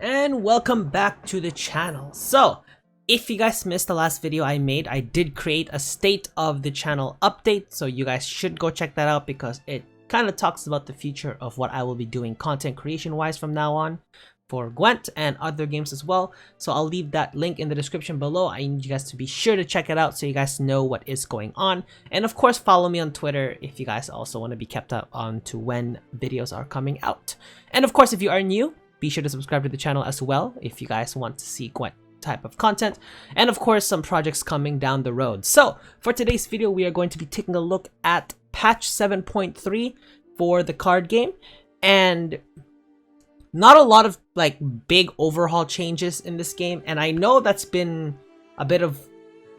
and welcome back to the channel. So if you guys missed the last video I made, I did create a state of the channel update, so you guys should go check that out because it kind of talks about the future of what I will be doing content creation wise from now on for Gwent and other games as well. So I'll leave that link in the description below. I need you guys to be sure to check it out so you guys know what is going on, and of course follow me on Twitter if you guys also want to be kept up on to when videos are coming out. And of course, if you are new, be sure to subscribe to the channel as well if you guys want to see Gwent type of content, and of course some projects coming down the road. So for today's video, we are going to be taking a look at patch 7.3 for the card game, and not a lot of like big overhaul changes in this game, and I know that's been a bit of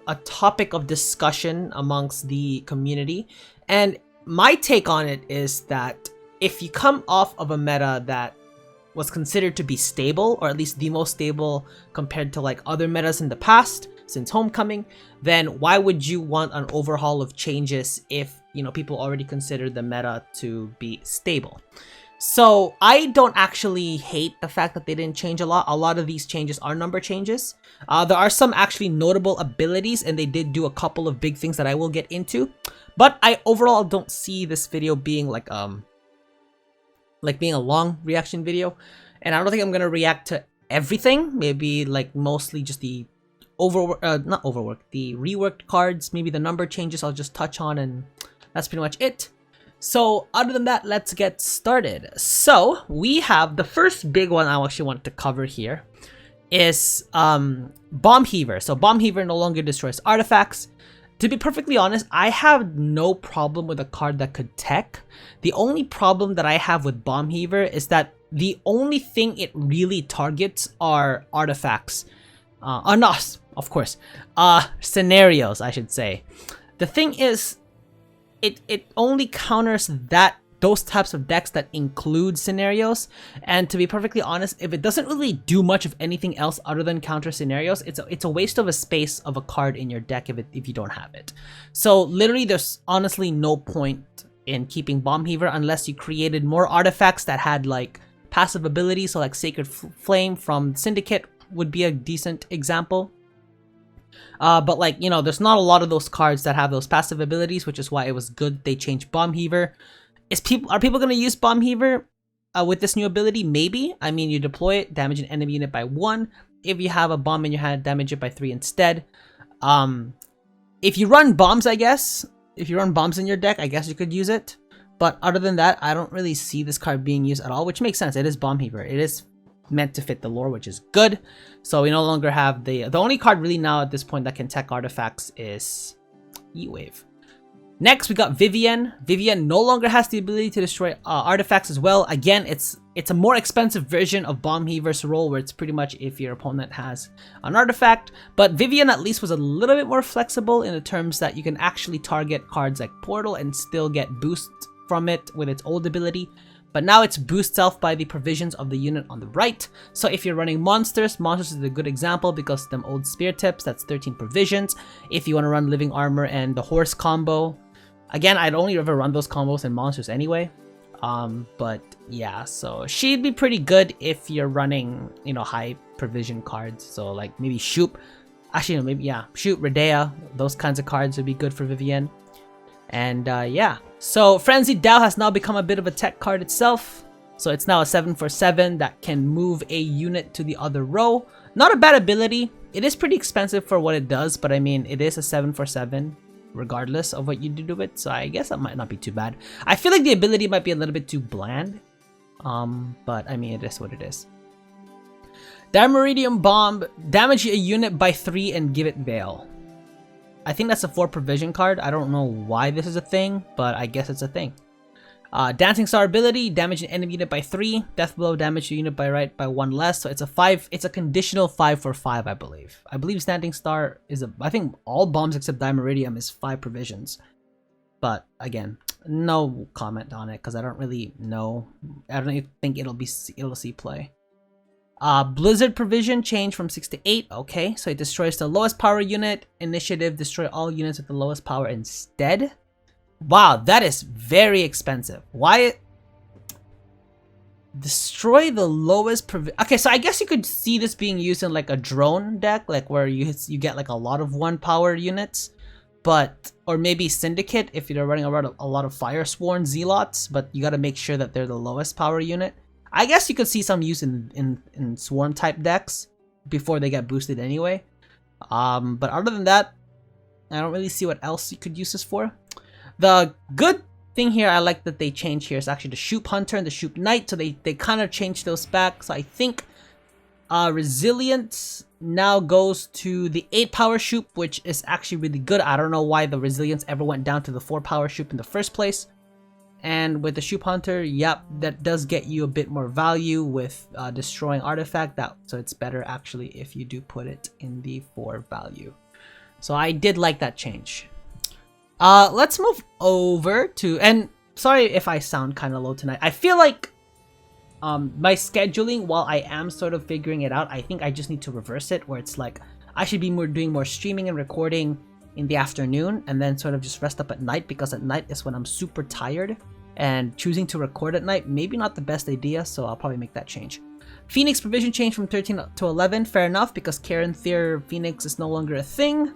a topic of discussion amongst the community, and my take on it is that if you come off of a meta that was considered to be stable, or at least the most stable compared to like other metas in the past since Homecoming, then why would you want an overhaul of changes if, you know, people already consider the meta to be stable? So I don't actually hate the fact that they didn't change a lot. A lot of these changes are number changes. There are some actually notable abilities, and they did do a couple of big things that I will get into, but I overall don't see this video being like being a long reaction video, and I don't think I'm gonna react to everything. Maybe like mostly just the not overworked, the reworked cards, maybe the number changes I'll just touch on, and that's pretty much it. So other than that, let's get started. So we have the first big one I actually wanted to cover here is Bomb Heaver. So Bomb Heaver no longer destroys artifacts. To be perfectly honest, I have no problem with a card that could tech. The only problem that I have with Bomb Heaver is that the only thing it really targets are artifacts. Not, of course, scenarios, I should say. The thing is, it only counters those types of decks that include scenarios, and to be perfectly honest, if it doesn't really do much of anything else other than counter scenarios, it's a waste of a space of a card in your deck if you don't have it. So literally there's honestly no point in keeping Bomb Heaver unless you created more artifacts that had like passive abilities. So like Sacred Flame from Syndicate would be a decent example. But like, you know, there's not a lot of those cards that have those passive abilities, which is why it was good they changed Bomb Heaver. Are people going to use Bomb Heaver with this new ability? Maybe. I mean, you deploy it, damage an enemy unit by 1. If you have a bomb in your hand, damage it by 3 instead. If you run bombs, I guess. If you run bombs in your deck, I guess you could use it. But other than that, I don't really see this card being used at all, which makes sense. It is Bomb Heaver. It is meant to fit the lore, which is good. So we no longer have the only card really now at this point that can tech artifacts is E-Wave. Next, we got Vivian. Vivian no longer has the ability to destroy artifacts as well. Again, it's a more expensive version of Bomb Heaver's role, where it's pretty much if your opponent has an artifact. But Vivian at least was a little bit more flexible in the terms that you can actually target cards like Portal and still get boosts from it with its old ability. But now it's boost self by the provisions of the unit on the right. So if you're running monsters is a good example because them old spear tips, that's 13 provisions. If you want to run living armor and the horse combo, again, I'd only ever run those combos in monsters anyway. But yeah, so she'd be pretty good if you're running, you know, high provision cards. So like maybe Shoop, actually no, maybe yeah, Shoop, Redea, those kinds of cards would be good for Vivian. And yeah, so Frenzied Dow has now become a bit of a tech card itself. So it's now a 7/7 that can move a unit to the other row. Not a bad ability. It is pretty expensive for what it does, but I mean, it is a 7/7 regardless of what you do to it. So I guess that might not be too bad. I feel like the ability might be a little bit too bland. But I mean, it is what it is. Dimeritium Bomb, damage a unit by 3 and give it Veil. I think that's a 4 provision card. I don't know why this is a thing, but I guess it's a thing. Dancing Star ability, damage an enemy unit by 3. Death Blow, damage your unit by right by 1 less. So it's a 5. It's a conditional 5 for 5, I believe. I believe Dancing Star is I think all bombs except Dimeritium is 5 provisions. But again, no comment on it because I don't really know. I don't even think it'll see play. Blizzard provision changed from 6 to 8. Okay, so it destroys the lowest power unit. Initiative, destroy all units with the lowest power instead. Wow, that is very expensive. Why? Destroy the lowest okay, so I guess you could see this being used in like a drone deck, like where you get like a lot of 1 power units, but or maybe Syndicate if you're running around a lot of Firesworn Zealots, but you got to make sure that they're the lowest power unit. I guess you could see some use in Swarm type decks before they get boosted anyway. But other than that, I don't really see what else you could use this for. The good thing here I like that they changed here is actually the Shoop Hunter and the Shoop Knight, so they kind of changed those back. So I think Resilience now goes to the 8 power Shoop, which is actually really good. I don't know why the Resilience ever went down to the 4 power Shoop in the first place. And with the Shoop Hunter, yep, that does get you a bit more value with destroying artifact. So it's better actually if you do put it in the 4 value. So I did like that change. Let's move over to, and sorry if I sound kind of low tonight. I feel like my scheduling, while I am sort of figuring it out, I think I just need to reverse it, where it's like I should be doing more streaming and recording in the afternoon and then sort of just rest up at night, because at night is when I'm super tired, and choosing to record at night maybe not the best idea, so I'll probably make that change. Phoenix provision change from 13 to 11, fair enough, because Karen Thier Phoenix is no longer a thing.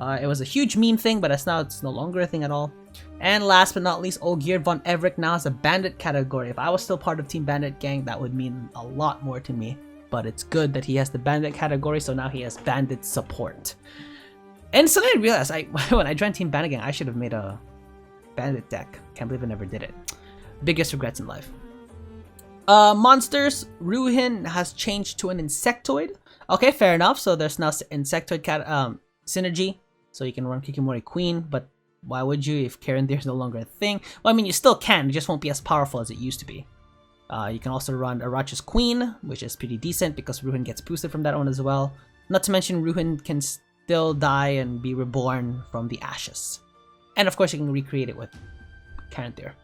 It was a huge meme thing, but it's no longer a thing at all. And last but not least, Olgierd von Everick now has a bandit category. If I was still part of Team Bandit Gang, that would mean a lot more to me. But it's good that he has the bandit category, so now he has bandit support. And suddenly I realized, when I joined Team Bandit Gang, I should have made a bandit deck. Can't believe I never did it. Biggest regrets in life. Monsters, Ruhin has changed to an insectoid. Okay, fair enough. So there's now insectoid synergy. So you can run Kikimori Queen, but why would you if Karen There's no longer a thing? Well, I mean, you still can, it just won't be as powerful as it used to be. You can also run Aracha's Queen, which is pretty decent because Ruhin gets boosted from that one as well. Not to mention Ruhin can still die and be reborn from the ashes. And of course you can recreate it with Karen Theer.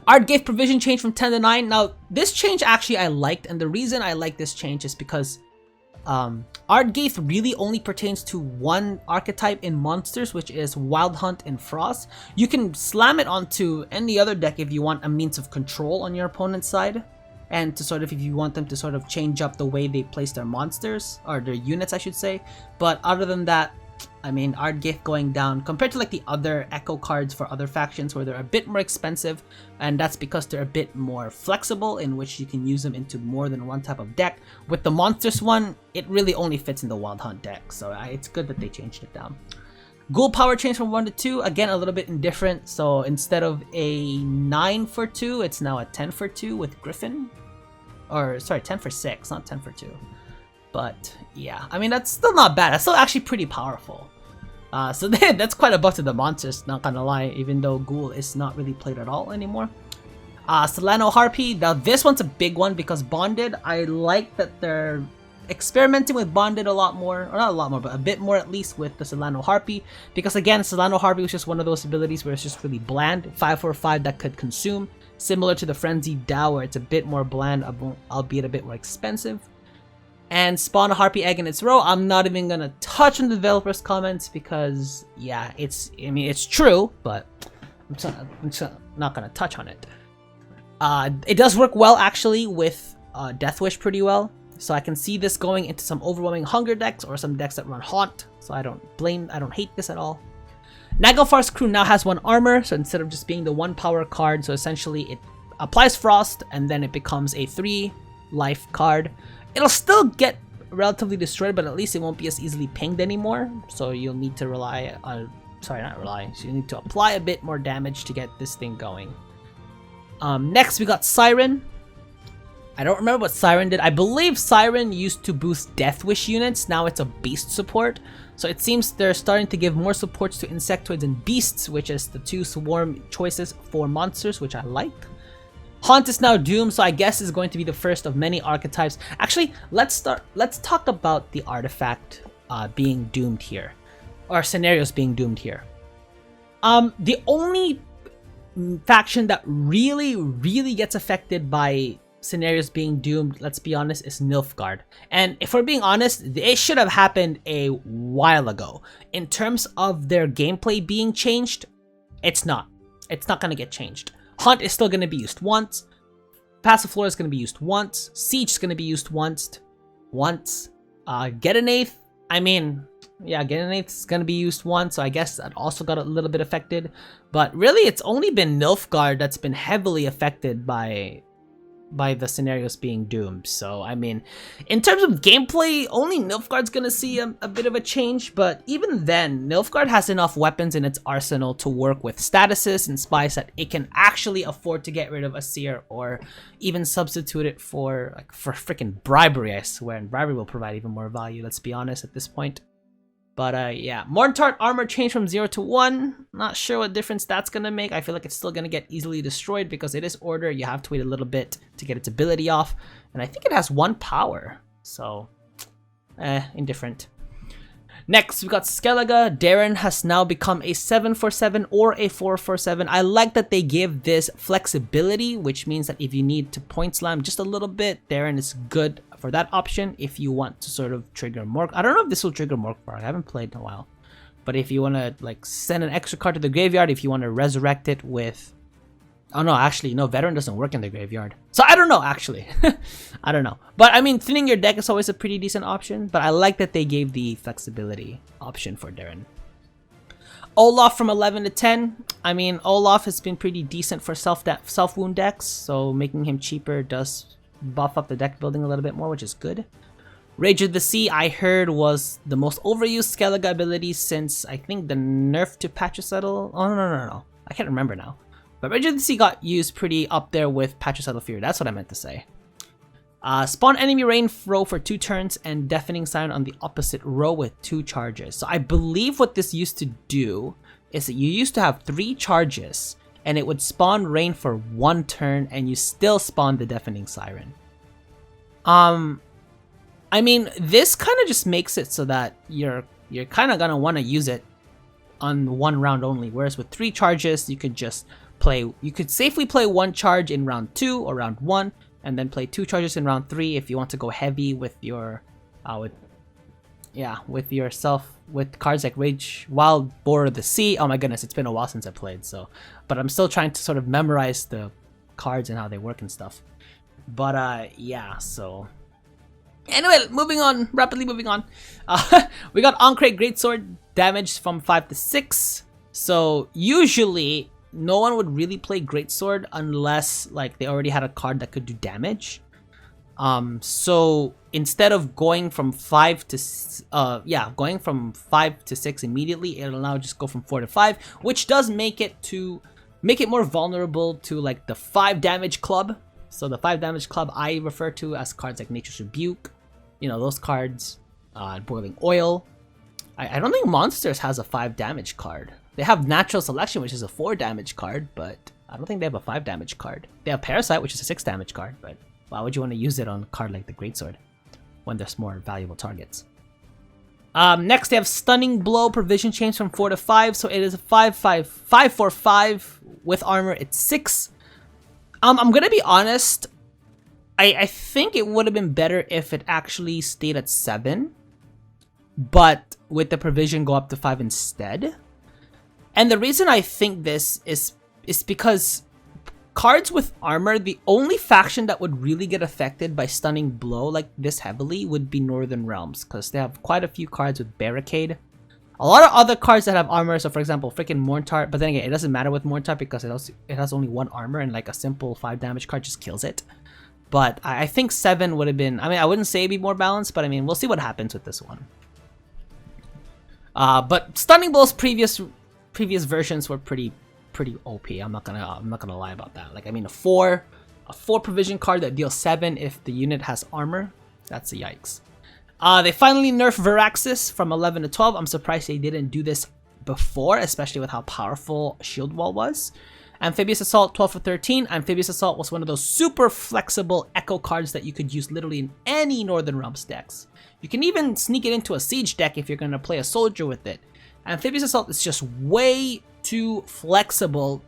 Ardgaith provision change from 10 to 9. Now, this change actually I liked, and the reason I like this change is because Ardgaith really only pertains to one archetype in monsters, which is Wild Hunt and Frost. You can slam it onto any other deck if you want a means of control on your opponent's side, and to sort of, if you want them to sort of change up the way they place their monsters, or their units I should say. But other than that, I mean, Ardgaith going down compared to like the other Echo cards for other factions where they're a bit more expensive, and that's because they're a bit more flexible in which you can use them into more than one type of deck. With the Monsters one, it really only fits in the Wild Hunt deck, so it's good that they changed it down. Ghoul power change from 1 to 2, again a little bit indifferent, so instead of a 9 for 2, it's now a 10 for 2 with Griffin. Or, sorry, 10 for 6, not 10 for 2. But yeah, I mean, that's still not bad. That's still actually pretty powerful. So that's quite a buff to the monsters, not gonna lie, even though Ghoul is not really played at all anymore. Cilano Harpy, now this one's a big one because Bonded, I like that they're experimenting with Bonded a lot more, or not a lot more, but a bit more at least with the Cilano Harpy, because again, Cilano Harpy was just one of those abilities where it's just really bland, 5/5 that could consume, similar to the Frenzied Dow where it's a bit more bland, albeit a bit more expensive. And spawn a Harpy egg in its row. I'm not even gonna touch on the developers' comments because, yeah, I mean, it's true, but I'm not gonna touch on it. It does work well actually with Death Wish pretty well, so I can see this going into some overwhelming hunger decks or some decks that run Haunt. So I don't hate this at all. Nagalfar's crew now has 1 armor, so instead of just being the 1 power card, so essentially it applies Frost and then it becomes a 3 life card. It'll still get relatively destroyed, but at least it won't be as easily pinged anymore. So you'll need to so you need to apply a bit more damage to get this thing going. Next we got Siren. I don't remember what Siren did. I believe Siren used to boost Death Wish units. Now it's a beast support. So it seems they're starting to give more supports to Insectoids and Beasts, which is the 2 swarm choices for monsters, which I like. Haunt is now doomed, so I guess is going to be the first of many archetypes. Actually, let's talk about the artifact being doomed here, or scenarios being doomed here. The only faction that really gets affected by scenarios being doomed, let's be honest, is Nilfgaard. And if we're being honest, it should have happened a while ago. In terms of their gameplay being changed, it's not gonna get changed. Hunt is still going to be used once. Passive Floor is going to be used once. Siege is going to be used once. Get an Eighth. I mean, yeah, Get an Eighth is going to be used once, so I guess that also got a little bit affected. But really, it's only been Nilfgaard that's been heavily affected by the scenarios being doomed. So, I mean, in terms of gameplay, only Nilfgaard's gonna see a bit of a change, but even then, Nilfgaard has enough weapons in its arsenal to work with statuses and spies that it can actually afford to get rid of a seer or even substitute it for freaking bribery, I swear, and bribery will provide even more value, let's be honest at this point. But yeah, Morntart armor changed from 0 to 1. Not sure what difference that's gonna make. I feel like it's still gonna get easily destroyed because it is order. You have to wait a little bit to get its ability off. And I think it has 1 power. So, indifferent. Next, we got Skelega. Darren has now become a 7/7 or a 4/7. I like that they give this flexibility, which means that if you need to point slam just a little bit, Darren is good for that option. If you want to sort of trigger Mork, I don't know if this will trigger Morkvar. I haven't played in a while. But if you want to like send an extra card to the graveyard, if you want to resurrect it with... Oh no, actually, no, Veteran doesn't work in the graveyard. So I don't know, actually. I don't know. But I mean, thinning your deck is always a pretty decent option. But I like that they gave the flexibility option for Darren. Olaf from 11 to 10. I mean, Olaf has been pretty decent for self-wound decks. So making him cheaper does buff up the deck building a little bit more, which is good. Rage of the Sea, I heard, was the most overused Skelega ability since, I think, the nerf to PatchNotes. Oh, no. I can't remember now. But Rage of the Sea got used pretty up there with PatchNotes Fury. That's what I meant to say. Spawn enemy rain row for 2 turns and Deafening Siren on the opposite row with 2 charges. So I believe what this used to do is that you used to have 3 charges and it would spawn rain for 1 turn and you still spawn the Deafening Siren. I mean, this kind of just makes it so that you're kind of gonna want to use it on 1 round only, whereas with 3 charges you could just safely play 1 charge in round 2 or round 1 and then play 2 charges in round 3 if you want to go heavy with your with cards like Rage, Wild Boar of the Sea. Oh my goodness, it's been a while since I played, so but I'm still trying to sort of memorize the cards and how they work and stuff. But yeah, so anyway, rapidly moving on. We got on-crate Greatsword damage from 5 to 6. So usually no one would really play Greatsword unless like they already had a card that could do damage. So instead of going from 5 to 6 immediately, it'll now just go from 4 to 5, which does make it more vulnerable to like the 5 damage club. So the 5 damage club I refer to as cards like Nature's Rebuke, you know, those cards, Boiling Oil. I don't think Monsters has a 5 damage card. They have Natural Selection, which is a 4 damage card, but I don't think they have a 5 damage card. They have Parasite, which is a 6 damage card, but why would you want to use it on a card like the Greatsword when there's more valuable targets? Next, they have Stunning Blow, provision change from 4 to 5, so it is a 5/5 with armor. It's 6. I'm gonna be honest. I think it would have been better if it actually stayed at 7, but with the provision go up to 5 instead. And the reason I think this is because cards with armor, the only faction that would really get affected by Stunning Blow like this heavily would be Northern Realms, because they have quite a few cards with Barricade. A lot of other cards that have armor, so for example, freaking Morntart, but then again, it doesn't matter with Morntart because it has only 1 armor and like a simple 5 damage card just kills it. But I think 7 would have been, I mean, I wouldn't say it'd be more balanced, but I mean, we'll see what happens with this one. But Stunning Blow's previous versions were pretty OP. I'm not gonna lie about that. Like, I mean, a 4 provision card that deals 7 if the unit has armor. That's a yikes. They finally nerfed Veraxis from 11 to 12. I'm surprised they didn't do this before, especially with how powerful Shield Wall was. Amphibious Assault 12 for 13. Amphibious Assault was one of those super flexible echo cards that you could use literally in any Northern Realms decks. You can even sneak it into a siege deck if you're going to play a soldier with it. Amphibious Assault is just way too flexible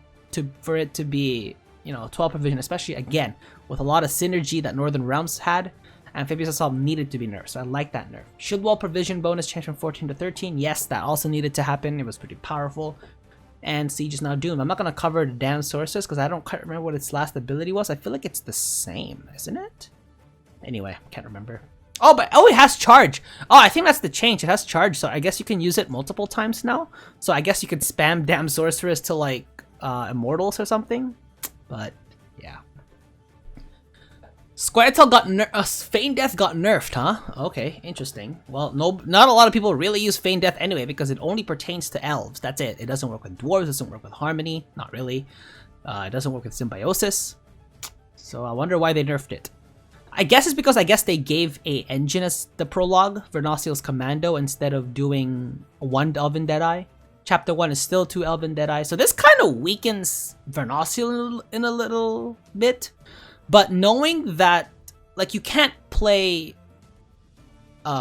for it to be, you know, 12 provision, especially again with a lot of synergy that Northern Realms had. Amphibious Assault needed to be nerfed, so I like that nerf. Shield Wall provision bonus changed from 14 to 13. Yes, that also needed to happen. It was pretty powerful. and Siege is now doomed. I'm not gonna cover the damn sources because I don't quite remember what its last ability was. I feel like it's the same, isn't it? Anyway, can't remember. Oh, but it has charge. Oh, I think that's the change. It has charge, so I guess you can use it multiple times now. So I guess you could spam damn sorceress to like immortals or something. But yeah. scoia'tael got Feign Death got nerfed, huh? Okay, interesting. Well, not a lot of people really use Feign Death anyway because it only pertains to elves. That's it. It doesn't work with dwarves. It doesn't work with harmony. Not really. It doesn't work with symbiosis. So I wonder why they nerfed it. I guess it's because they gave a engine as the prologue, Vernociel's Commando, instead of doing 1 Elven Deadeye. Chapter 1 is still 2 Elven Deadeye. So this kind of weakens Vernociel in a little bit. But knowing that, like, you can't play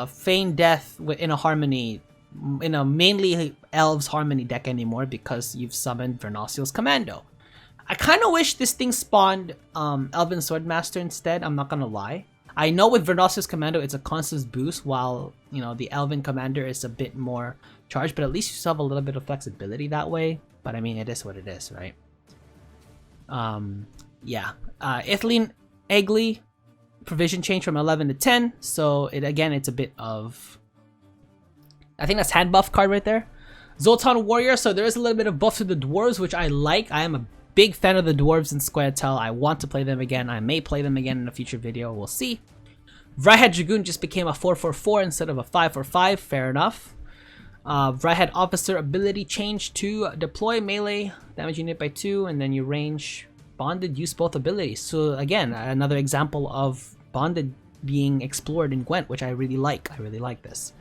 Feign Death in a harmony, in a mainly elves harmony deck anymore because you've summoned Vernociel's Commando. I kind of wish this thing spawned Elven Swordmaster instead, I'm not gonna lie. I know with Vernociel's Commando it's a constant boost while, you know, the Elven Commander is a bit more charged, but at least you still have a little bit of flexibility that way. But I mean, it is what it is, right? Yeah. Ithilien Egli, provision change from 11 to 10, so it's a bit of... I think that's hand buff card right there. Zoltan Warrior, so there is a little bit of buff to the dwarves, which I like. I am a big fan of the dwarves in scoia'tael. I want to play them again. I may play them again in a future video. We'll see. Vryheid Dragoon just became a 4/4/4 instead of a 5/4/5. Fair enough. Vryheid Officer ability change to deploy melee damage unit by 2, and then you range bonded, use both abilities. So again, another example of bonded being explored in Gwent, which I really like. I really like this.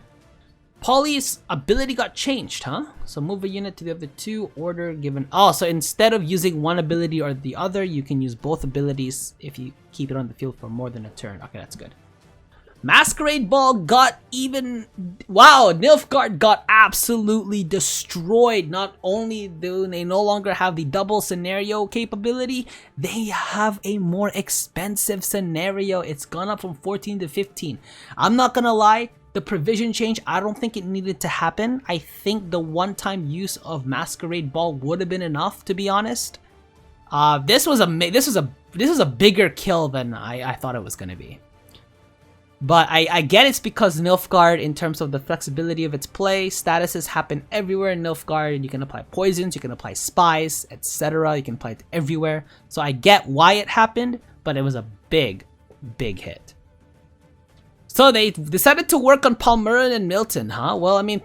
Polly's ability got changed, huh? So move a unit to the other 2, order given... Oh, so instead of using one ability or the other, you can use both abilities if you keep it on the field for more than a turn. Okay, that's good. Masquerade Ball got even... Wow, Nilfgaard got absolutely destroyed. Not only do they no longer have the double scenario capability, they have a more expensive scenario. It's gone up from 14 to 15. I'm not gonna lie. The provision change, I don't think it needed to happen. I think the one-time use of Masquerade Ball would have been enough, to be honest. This was a bigger kill than I thought it was gonna be. But I get it's because Nilfgaard, in terms of the flexibility of its play, statuses happen everywhere in Nilfgaard. You can apply poisons, you can apply spies, etc. You can apply it everywhere. So I get why it happened, but it was a big, big hit. So they decided to work on Palmyrin and Milton, huh? Well, I mean,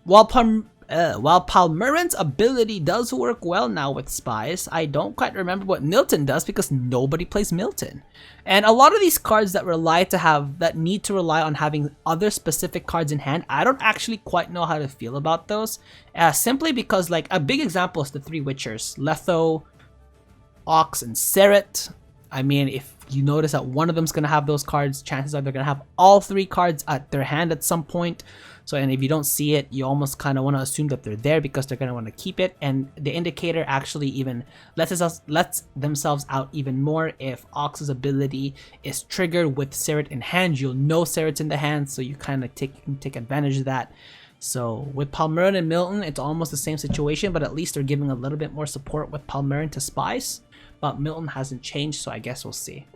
while Palmyrin's ability does work well now with spies, I don't quite remember what Milton does because nobody plays Milton. And a lot of these cards that need to rely on having other specific cards in hand, I don't actually quite know how to feel about those. Simply because, like, a big example is the 3 Witchers, Letho, Ox, and Seret. I mean, if you notice that one of them's going to have those cards, chances are they're going to have all 3 cards at their hand at some point. So, and if you don't see it, you almost kind of want to assume that they're there because they're going to want to keep it. And the indicator actually even lets themselves out even more. If Ox's ability is triggered with Seret in hand, you'll know Seret's in the hand, so you kind of take advantage of that. So with Palmyrin and Milton, it's almost the same situation, but at least they're giving a little bit more support with Palmyrin to spies. But Milton hasn't changed, so I guess we'll see.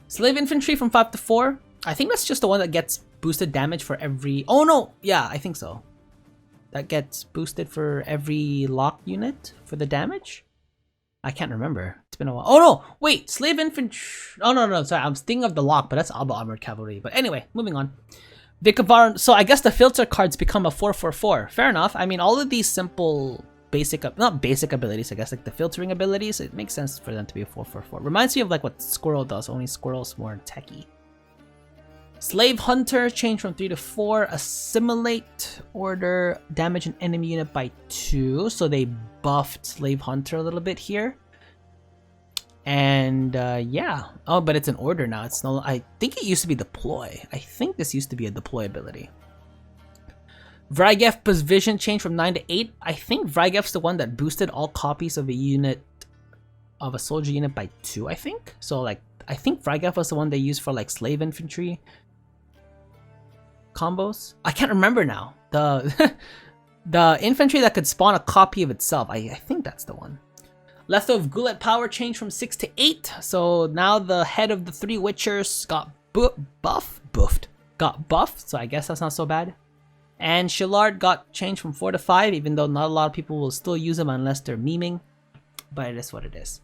Slave Infantry from 5 to 4. I think that's just the one that gets boosted damage for every... Oh no! Yeah, I think so. That gets boosted for every lock unit for the damage? I can't remember. It's been a while. Oh no! Wait! Slave Infantry... Oh no, sorry. I'm thinking of the lock, but that's Alba Armored Cavalry. But anyway, moving on. Vikavar... So I guess the filter cards become a 4/4/4. Fair enough. I mean, all of these simple... not basic abilities, I guess, like the filtering abilities, it makes sense for them to be a 4/4/4. Reminds me of like what Squirrel does, only Squirrel's more techie. Slave Hunter changed from 3 to 4. Assimilate, order, damage an enemy unit by 2. So they buffed Slave Hunter a little bit here. And yeah. Oh, but it's an order now. It's no. I think it used to be deploy. I think this used to be a deploy ability. Vrygef provision changed from 9 to 8. I think Vrygef's the one that boosted all copies of a soldier unit by 2, I think. So like, I think Vrygef was the one they used for like slave infantry combos. I can't remember now. The infantry that could spawn a copy of itself. I think that's the one. Leftover Goulet power changed from 6 to 8. So now the head of the 3 Witchers got buffed. So I guess that's not so bad. And Shillard got changed from 4 to 5, even though not a lot of people will still use him unless they're memeing. But it is what it is.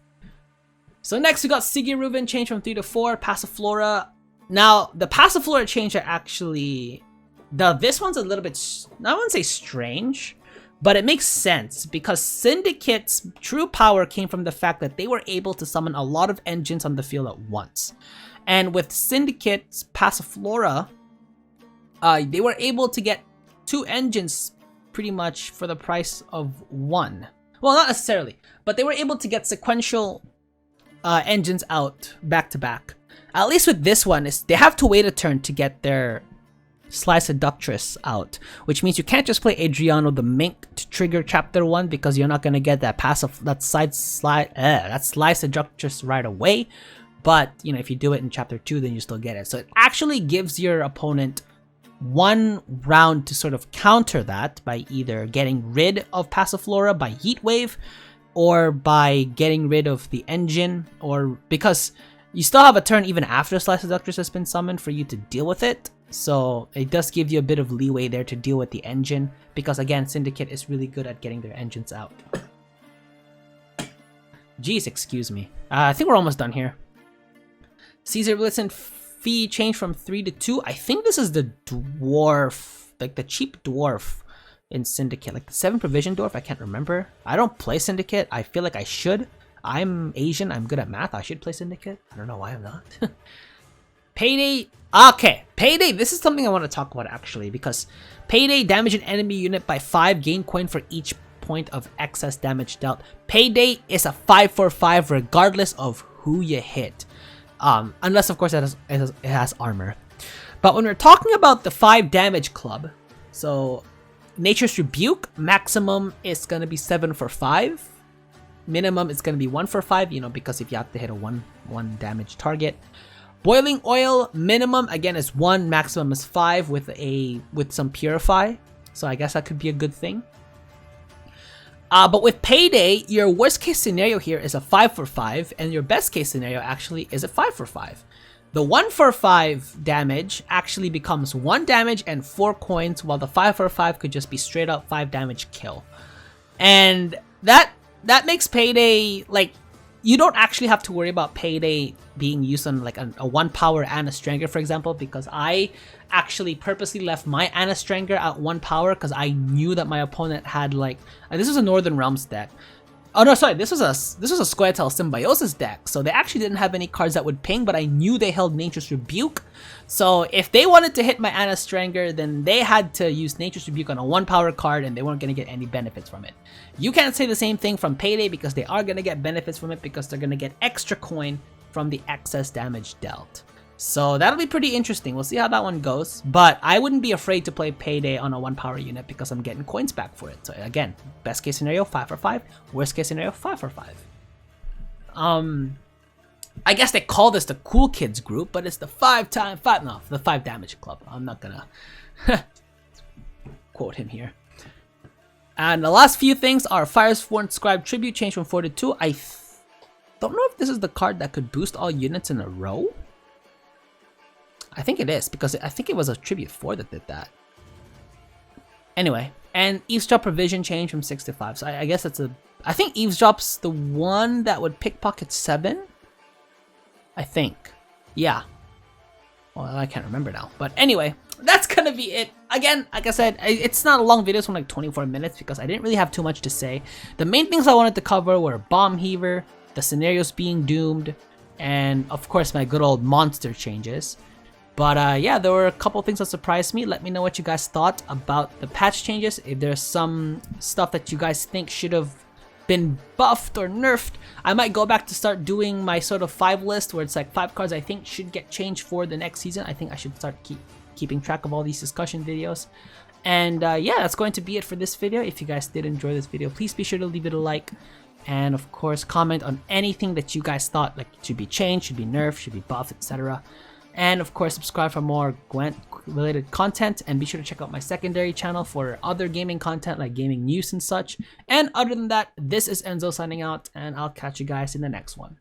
So next we got Siggy Ruben changed from 3 to 4. Passiflora. Now the Passiflora change are actually... This one's a little bit, I wouldn't say strange, but it makes sense because Syndicate's true power came from the fact that they were able to summon a lot of engines on the field at once. And with Syndicate's Passiflora, they were able to get 2 engines pretty much for the price of 1. Well, not necessarily, but they were able to get sequential engines out back to back. At least with this one, they have to wait a turn to get their Sly Seductress out, which means you can't just play Adriano the Mink to trigger chapter 1 because you're not gonna get that Sly Seductress right away. But you know, if you do it in chapter 2, then you still get it. So it actually gives your opponent 1 round to sort of counter that by either getting rid of Passiflora by Heat Wave, or by getting rid of the engine, or because you still have a turn even after Sly Seductress has been summoned for you to deal with it. So it does give you a bit of leeway there to deal with the engine, because again, Syndicate is really good at getting their engines out. Jeez, excuse me. I think we're almost done here. Caesar Blitzen fee changed from 3 to 2. I think this is the dwarf, like the cheap dwarf in Syndicate, like the 7 provision dwarf. I can't remember. I don't play Syndicate. I feel like I should. I'm Asian. I'm good at math. I should play Syndicate. I don't know why I'm not. Payday. Okay, Payday. This is something I want to talk about actually, because Payday damage an enemy unit by 5, gain coin for each point of excess damage dealt. Payday is a 5/5 regardless of who you hit, unless of course it has armor. But when we're talking about the 5 damage club, so Nature's Rebuke maximum is gonna be 7/5. Minimum is gonna be 1/5. You know, because if you have to hit a one damage target. Boiling Oil minimum again is 1, maximum is 5 with some Purify, so I guess that could be a good thing. But with Payday, your worst case scenario here is a 5/5, and your best case scenario actually is a 5/5. The 1/5 damage actually becomes 1 damage and 4 coins, while the 5/5 could just be straight up 5 damage kill, and that makes Payday like. You don't actually have to worry about Payday being used on like a 1 power Anastranger, for example, because I actually purposely left my Anastranger at 1 power because I knew that my opponent had like, this was a Northern Realms deck. Oh no, sorry, this was a scoia'tael Symbiosis deck, so they actually didn't have any cards that would ping, but I knew they held Nature's Rebuke. So if they wanted to hit my Anastranger, then they had to use Nature's Rebuke on a 1 power card, and they weren't going to get any benefits from it. You can't say the same thing from Payday, because they are going to get benefits from it, because they're going to get extra coin from the excess damage dealt. So that'll be pretty interesting. We'll see how that one goes. But I wouldn't be afraid to play Payday on a 1 power unit because I'm getting coins back for it. So again, best case scenario 5/5, worst case scenario 5/5. I guess they call this the Cool Kids group, but it's the 5 damage club. I'm not gonna quote him here. And the last few things are Firesworn Scribe Tribute changed from 4 to 2. I don't know if this is the card that could boost all units in a row. I think it is, because I think it was a Tribute 4 that did that. Anyway, and Eavesdrop Provision changed from 6 to 5. So I guess that's I think Eavesdrop's the one that would pickpocket 7. I think. Yeah. Well, I can't remember now. But anyway, that's gonna be it. Again, like I said, it's not a long video. It's only like 24 minutes because I didn't really have too much to say. The main things I wanted to cover were Bomb Heaver, the scenarios being doomed, and of course my good old monster changes. But yeah, there were a couple things that surprised me. Let me know what you guys thought about the patch changes. If there's some stuff that you guys think should have been buffed or nerfed, I might go back to start doing my sort of 5 list where it's like 5 cards I think should get changed for the next season. I think I should start keeping track of all these discussion videos. And yeah, that's going to be it for this video. If you guys did enjoy this video, please be sure to leave it a like. And of course, comment on anything that you guys thought like should be changed, should be nerfed, should be buffed, etc. And of course, subscribe for more Gwent related content, and be sure to check out my secondary channel for other gaming content like gaming news and such. And other than that, this is Enzo signing out, and I'll catch you guys in the next one.